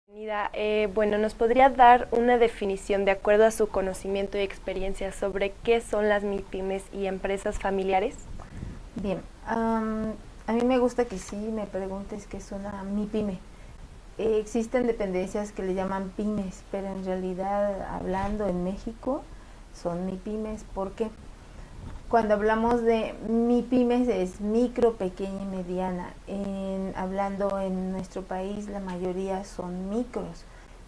Bienvenida. Bueno, ¿nos podría dar una definición de acuerdo a su conocimiento y experiencia sobre qué son las MIPYMES y empresas familiares? Bien, a mí me gusta que sí me preguntes qué es una MIPYME. Existen dependencias que le llaman pymes, pero en realidad, hablando en México, son MIPYMES. ¿Por qué? Cuando hablamos de MIPYMES es micro, pequeña y mediana. Hablando en nuestro país, la mayoría son micros.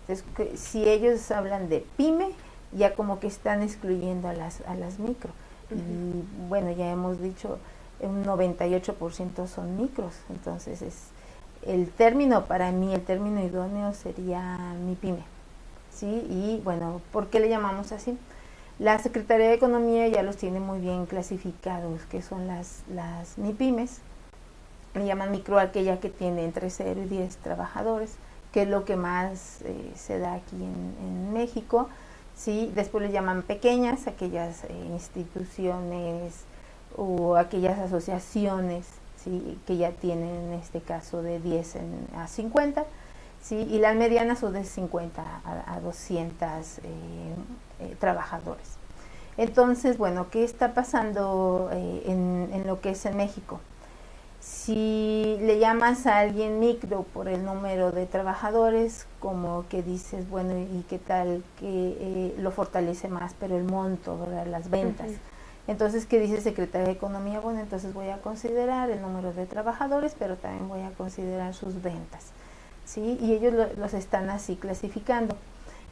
Entonces, si ellos hablan de pyme, ya como que están excluyendo a las micro. Y bueno, ya hemos dicho, un 98% son micros. Entonces, el término, para mí, el término idóneo sería MIPYME. ¿Sí? Y bueno, ¿por qué le llamamos así? La Secretaría de Economía ya los tiene muy bien clasificados, que son las MIPYMES. Le llaman micro a aquella que tiene entre 0 y 10 trabajadores, que es lo que más se da aquí en México. ¿Sí? Después le llaman pequeñas, aquellas instituciones o aquellas asociaciones, ¿sí? Que ya tienen en este caso de 10 a 50. ¿Sí? Y las medianas son de 50 a 200 trabajadores. Entonces, bueno, ¿qué está pasando en lo que es en México? Si le llamas a alguien micro por el número de trabajadores, como que dices, bueno, ¿y qué tal que lo fortalece más? Pero el monto, ¿verdad? Las ventas. Entonces, ¿qué dice Secretaría de Economía? Bueno, entonces voy a considerar el número de trabajadores, pero también voy a considerar sus ventas. ¿Sí? Y ellos los están así clasificando.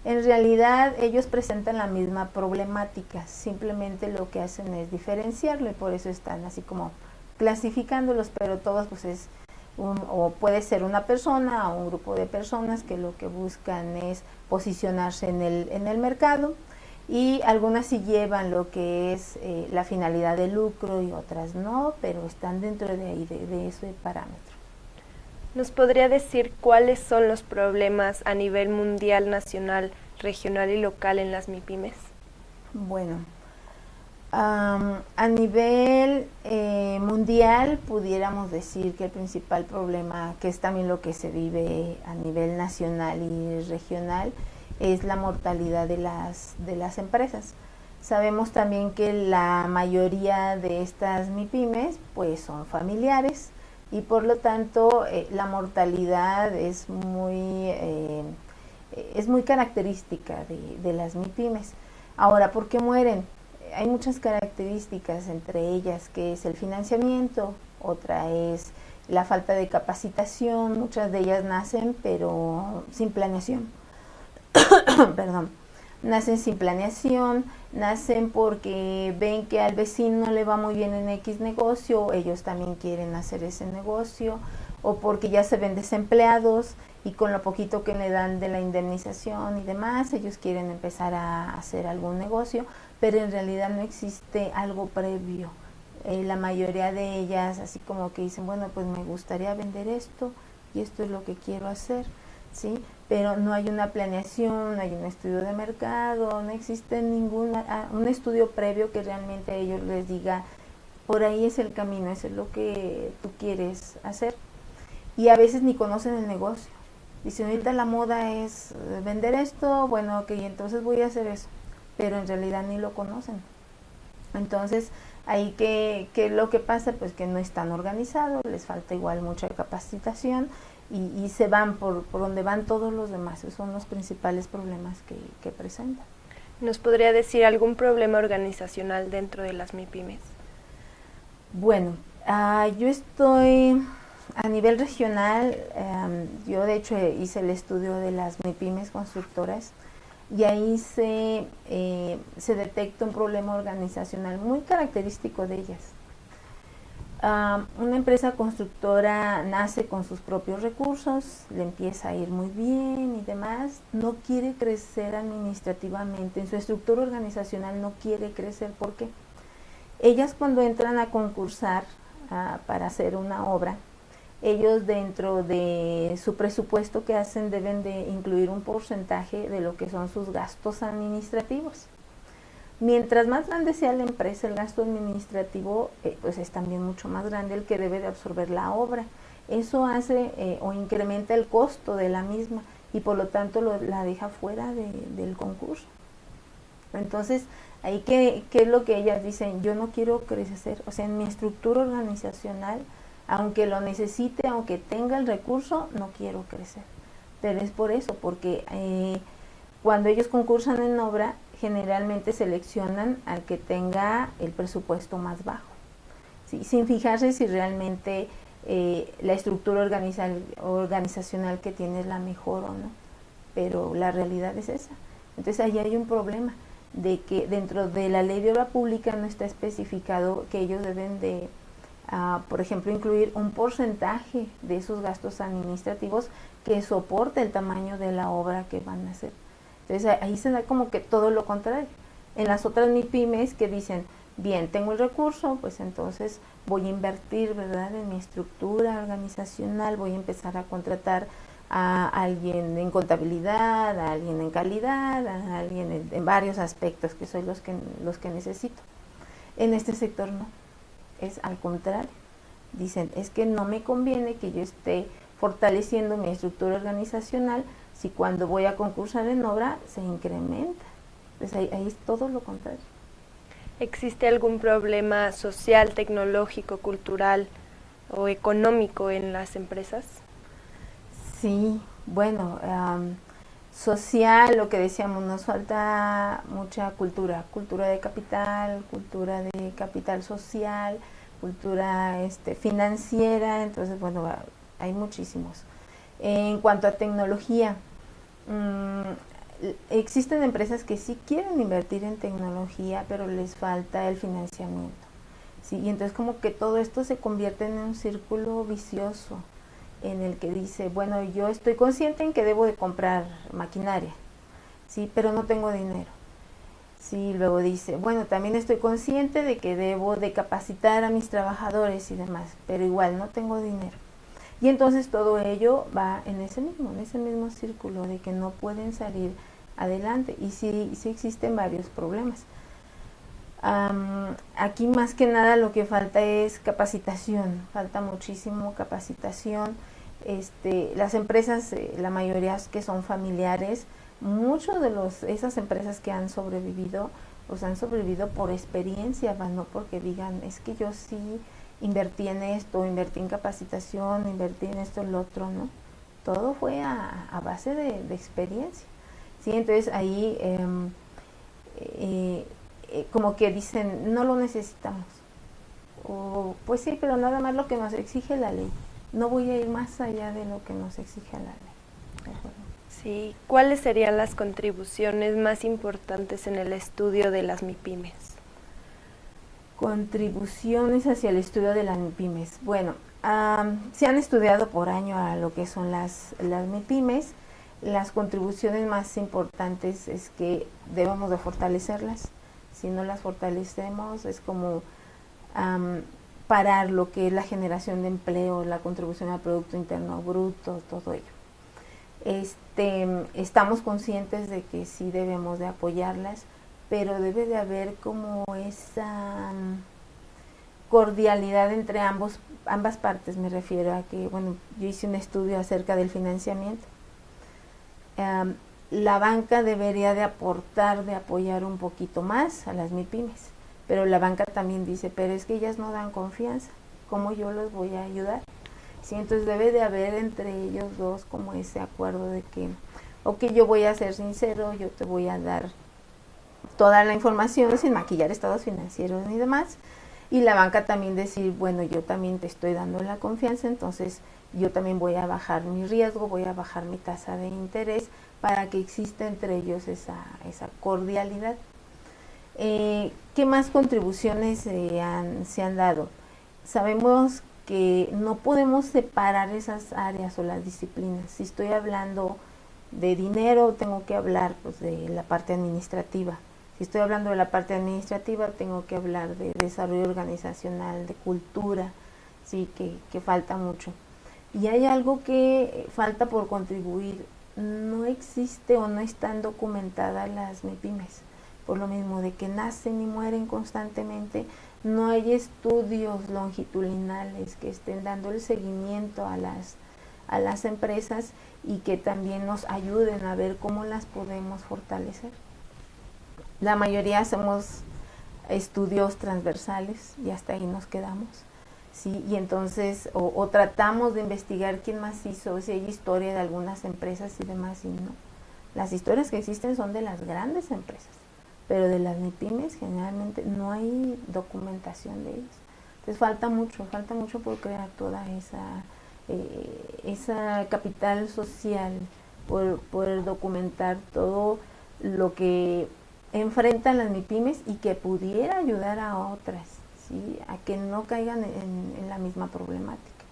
En realidad ellos presentan la misma problemática, simplemente lo que hacen es diferenciarlo y por eso están así como clasificándolos, pero todos pues o puede ser una persona o un grupo de personas que lo que buscan es posicionarse en el mercado, y algunas sí llevan lo que es la finalidad de lucro y otras no, pero están dentro de ahí, de ese parámetro. ¿Nos podría decir cuáles son los problemas a nivel mundial, nacional, regional y local en las MIPYMES? Bueno, a nivel mundial pudiéramos decir que el principal problema, que es también lo que se vive a nivel nacional y regional, es la mortalidad de las empresas. Sabemos también que la mayoría de estas MIPYMES pues son familiares, y por lo tanto la mortalidad es muy característica de las MIPYMES. Ahora, ¿por qué mueren? Hay muchas características, entre ellas que es el financiamiento, otra es la falta de capacitación. Muchas de ellas nacen pero sin planeación. Perdón. Nacen sin planeación, nacen porque ven que al vecino le va muy bien en X negocio, ellos también quieren hacer ese negocio, o porque ya se ven desempleados y con lo poquito que le dan de la indemnización y demás, ellos quieren empezar a hacer algún negocio, pero en realidad no existe algo previo. La mayoría de ellas así como que dicen, bueno, pues me gustaría vender esto y esto es lo que quiero hacer, ¿sí? Pero no hay una planeación, no hay un estudio de mercado, no existe un estudio previo que realmente a ellos les diga, por ahí es el camino, eso es lo que tú quieres hacer. Y a veces ni conocen el negocio. Dicen, ahorita la moda es vender esto, bueno, ok, entonces voy a hacer eso, pero en realidad ni lo conocen. Entonces, ahí que lo que pasa, pues que no están organizados, les falta igual mucha capacitación, y se van por donde van todos los demás. Esos son los principales problemas que presentan. ¿Nos podría decir algún problema organizacional dentro de las MIPYMES? Bueno, yo estoy a nivel regional. Yo de hecho hice el estudio de las MIPYMES constructoras, y ahí se detecta un problema organizacional muy característico de ellas. Una empresa constructora nace con sus propios recursos, le empieza a ir muy bien y demás, no quiere crecer administrativamente, en su estructura organizacional no quiere crecer. ¿Por qué? Ellas, cuando entran a concursar para hacer una obra, ellos dentro de su presupuesto que hacen deben de incluir un porcentaje de lo que son sus gastos administrativos. Mientras más grande sea la empresa, el gasto administrativo pues es también mucho más grande el que debe de absorber la obra. Eso hace o incrementa el costo de la misma, y por lo tanto la deja fuera del concurso. Entonces, ahí ¿qué es lo que ellas dicen? Yo no quiero crecer, o sea, en mi estructura organizacional, aunque lo necesite, aunque tenga el recurso, no quiero crecer. Pero es por eso, porque cuando ellos concursan en obra, generalmente seleccionan al que tenga el presupuesto más bajo, ¿sí? Sin fijarse si realmente la estructura organizacional que tiene es la mejor o no, pero la realidad es esa. Entonces ahí hay un problema de que dentro de la ley de obra pública no está especificado que ellos deben de, por ejemplo, incluir un porcentaje de esos gastos administrativos que soporte el tamaño de la obra que van a hacer. Entonces ahí se da como que todo lo contrario. En las otras MIPYMES que dicen, bien, tengo el recurso, pues entonces voy a invertir, ¿verdad?, en mi estructura organizacional, voy a empezar a contratar a alguien en contabilidad, a alguien en calidad, a alguien en varios aspectos que son los que necesito. En este sector no, es al contrario. Dicen, es que no me conviene que yo esté fortaleciendo mi estructura organizacional si cuando voy a concursar en obra se incrementa. Pues ahí es todo lo contrario. ¿Existe algún problema social, tecnológico, cultural o económico en las empresas? Sí, bueno, social, lo que decíamos, nos falta mucha cultura de capital social, cultura financiera, entonces bueno, hay muchísimos. En cuanto a tecnología, existen empresas que sí quieren invertir en tecnología, pero les falta el financiamiento, ¿sí? Y entonces como que todo esto se convierte en un círculo vicioso, en el que dice, bueno, yo estoy consciente en que debo de comprar maquinaria, ¿sí?, pero no tengo dinero. Sí, luego dice, bueno, también estoy consciente de que debo de capacitar a mis trabajadores y demás, pero igual no tengo dinero. Y entonces todo ello va en ese mismo círculo de que no pueden salir adelante, y sí existen varios problemas. Aquí más que nada lo que falta es capacitación, falta muchísimo capacitación. Las empresas, la mayoría que son familiares, muchos de esas empresas que han sobrevivido, pues han sobrevivido por experiencia, no porque digan, es que yo sí invertí en esto, invertí en capacitación, invertí en esto, el otro, ¿no? Todo fue a base de experiencia, ¿sí? Entonces ahí como que dicen, no lo necesitamos, o pues sí, pero nada más lo que nos exige la ley, no voy a ir más allá de lo que nos exige la ley. Sí, ¿cuáles serían las contribuciones más importantes en el estudio de las MIPYMES? Contribuciones hacia el estudio de las MIPYMES. Bueno, se han estudiado por año a lo que son las MIPYMES. Las contribuciones más importantes es que debemos de fortalecerlas. Si no las fortalecemos es como parar lo que es la generación de empleo, la contribución al Producto Interno Bruto, todo ello. Estamos conscientes de que sí debemos de apoyarlas, pero debe de haber como esa cordialidad entre ambas partes. Me refiero a que, bueno, yo hice un estudio acerca del financiamiento. La banca debería de aportar, de apoyar un poquito más a las MIPYMES, pero la banca también dice, pero es que ellas no dan confianza, ¿cómo yo los voy a ayudar? Sí, entonces debe de haber entre ellos dos como ese acuerdo de que, ok, yo voy a ser sincero, yo te voy a dar toda la información sin maquillar estados financieros ni demás, y la banca también decir, bueno, yo también te estoy dando la confianza, entonces yo también voy a bajar mi riesgo, voy a bajar mi tasa de interés para que exista entre ellos esa cordialidad. ¿Qué más contribuciones se han dado? Sabemos que no podemos separar esas áreas o las disciplinas. Si estoy hablando de dinero, tengo que hablar pues de la parte administrativa. Si estoy hablando de la parte administrativa, tengo que hablar de desarrollo organizacional, de cultura, sí, que falta mucho. Y hay algo que falta por contribuir. No existe o no están documentadas las MIPYMES, por lo mismo de que nacen y mueren constantemente. No hay estudios longitudinales que estén dando el seguimiento a las empresas, y que también nos ayuden a ver cómo las podemos fortalecer. La mayoría hacemos estudios transversales y hasta ahí nos quedamos, ¿sí? Y entonces o tratamos de investigar quién más hizo, si hay historia de algunas empresas y demás, y no. Las historias que existen son de las grandes empresas, pero de las MIPYMES generalmente no hay documentación de ellas. Entonces falta mucho por crear toda esa capital social, por poder documentar todo lo que enfrentan las MIPYMES y que pudiera ayudar a otras, ¿sí? A que no caigan en la misma problemática.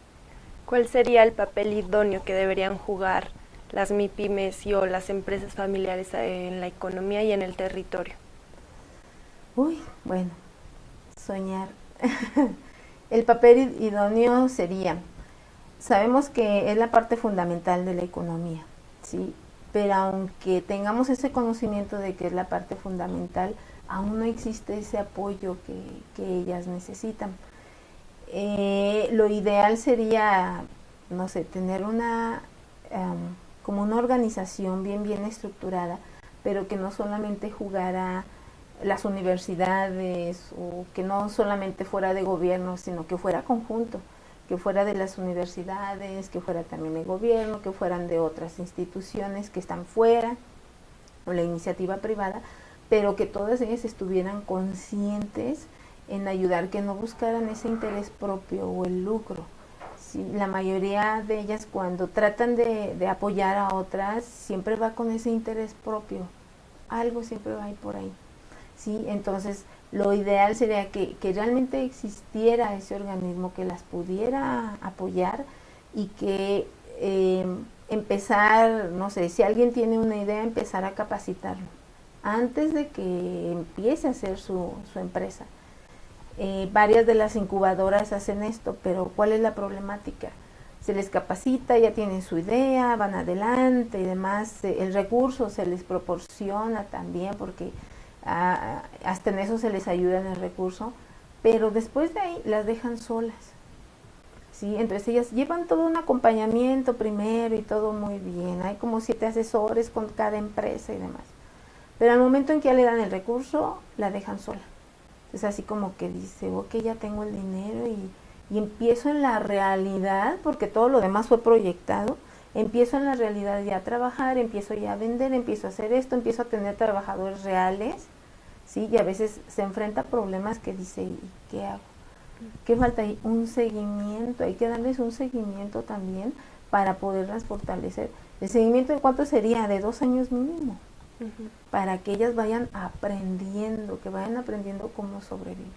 ¿Cuál sería el papel idóneo que deberían jugar las MIPYMES o las empresas familiares en la economía y en el territorio? Bueno, soñar. El papel idóneo sería, sabemos que es la parte fundamental de la economía, ¿sí? Pero aunque tengamos ese conocimiento de que es la parte fundamental, aún no existe ese apoyo que ellas necesitan. Lo ideal sería, no sé, tener como una organización bien estructurada, pero que no solamente jugara las universidades o que no solamente fuera de gobierno, sino que fuera conjunto, que fuera de las universidades, que fuera también de gobierno, que fueran de otras instituciones que están fuera, o la iniciativa privada, pero que todas ellas estuvieran conscientes en ayudar, que no buscaran ese interés propio o el lucro. Sí, la mayoría de ellas cuando tratan de apoyar a otras, siempre va con ese interés propio, algo siempre va a ir por ahí. Sí, entonces lo ideal sería que realmente existiera ese organismo que las pudiera apoyar y que empezar, no sé, si alguien tiene una idea, empezar a capacitarlo antes de que empiece a hacer su empresa. Varias de las incubadoras hacen esto, pero ¿cuál es la problemática? Se les capacita, ya tienen su idea, van adelante y demás, el recurso se les proporciona también porque hasta en eso se les ayuda en el recurso, pero después de ahí las dejan solas, ¿sí? Entonces ellas llevan todo un acompañamiento primero y todo muy bien, hay como 7 asesores con cada empresa y demás, pero al momento en que ya le dan el recurso, la dejan sola. Es así como que dice, ok, ya tengo el dinero y empiezo en la realidad, porque todo lo demás fue proyectado, empiezo en la realidad ya a trabajar, empiezo ya a vender, empiezo a hacer esto, empiezo a tener trabajadores reales, ¿sí? Y a veces se enfrenta a problemas que dice, ¿y qué hago? ¿Qué falta ahí? Un seguimiento, hay que darles un seguimiento también para poderlas fortalecer. ¿El seguimiento de cuánto sería? De 2 años mínimo, para que ellas vayan aprendiendo, que vayan aprendiendo cómo sobrevivir.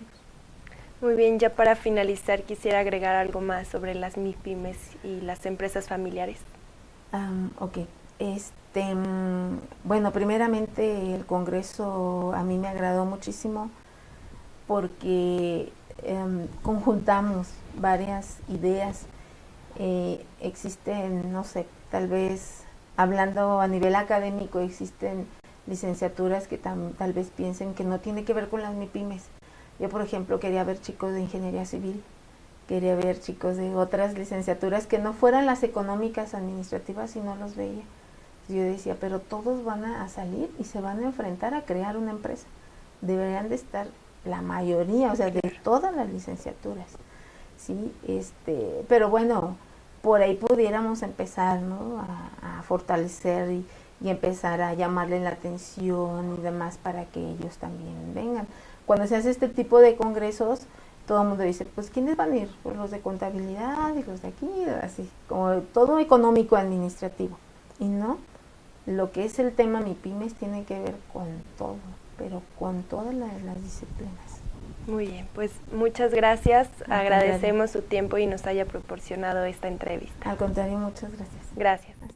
Muy bien, ya para finalizar quisiera agregar algo más sobre las MIPYMES y las empresas familiares. Ok, bueno, primeramente el Congreso a mí me agradó muchísimo porque conjuntamos varias ideas, existen, no sé, tal vez hablando a nivel académico, existen licenciaturas que tal vez piensen que no tiene que ver con las MIPYMES. Yo, por ejemplo, quería ver chicos de ingeniería civil, quería ver chicos de otras licenciaturas que no fueran las económicas administrativas y no los veía. Yo decía, pero todos van a salir y se van a enfrentar a crear una empresa. Deberían de estar la mayoría, o sea, de todas las licenciaturas, ¿sí? Pero bueno, por ahí pudiéramos empezar, ¿no? a fortalecer y empezar a llamarle la atención y demás para que ellos también vengan. Cuando se hace este tipo de congresos, todo el mundo dice, pues ¿quiénes van a ir? Pues los de contabilidad y los de aquí, así, como todo económico administrativo. Y no, lo que es el tema MIPYMES tiene que ver con todo, pero con todas las disciplinas. Muy bien, pues muchas gracias, agradecemos su tiempo y nos haya proporcionado esta entrevista. Al contrario, muchas gracias. Gracias.